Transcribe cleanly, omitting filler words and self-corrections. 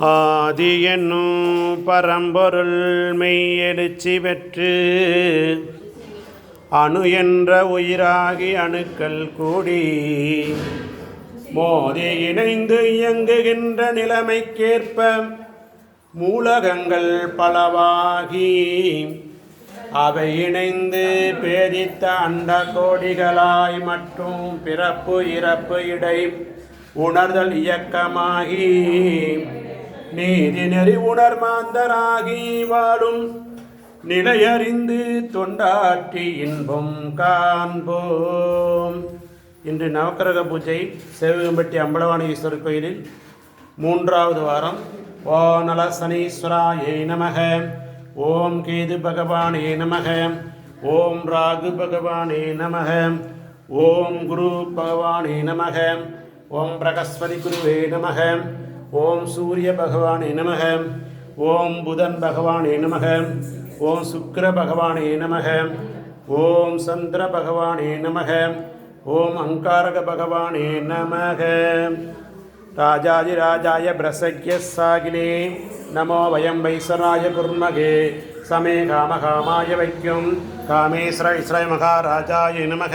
ஆதி என்னும் பரம்பொருள் மெய்யெழுச்சி பெற்று அணு என்ற உயிராகி அணுக்கள் கூடி மோதி இணைந்து இயங்குகின்ற நிலைமைக்கேற்ப மூலகங்கள் பலவாகி அவை இணைந்து பேதித்த அண்ட கோடிகளாய் மற்றும் பிறப்பு இறப்பு இடை உணர்தல் இயக்கமாகி நீதி நெறி உணர்மாந்தராகி வாழும் நிலையறிந்து தொண்டாற்றி இன்பம் காண்போம். இன்று நவக்கிரக பூஜை சேவகம்பட்டி அம்பலவாணி ஈஸ்வரர் கோயிலில் 3வது வாரம். ஓம் நல சனீஸ்வராயே நமக, ஓம் கேது பகவானே நமக, ஓம் ராகு பகவானே நமக, ஓம் குரு பகவானே நமக, ஓம் பிரகஸ்பதி குருவே நமக, ஓம் சூரிய பகவானே நமக, ஓம் புதன் பகவானே நமக, ஓம் சுக்கிர பகவானே நமக, ஓம் சந்திர பகவானே நமக, ஓம் அங்காரக பகவானே நமக. ராஜாதிராஜாய பிரசக்ய சாகிலே நமோ வயம் வைசராய குர்மகே சமே காமகாமாய வைக்கும் காமேஸ்வர இஸ்ரய மகாராஜாய நமக.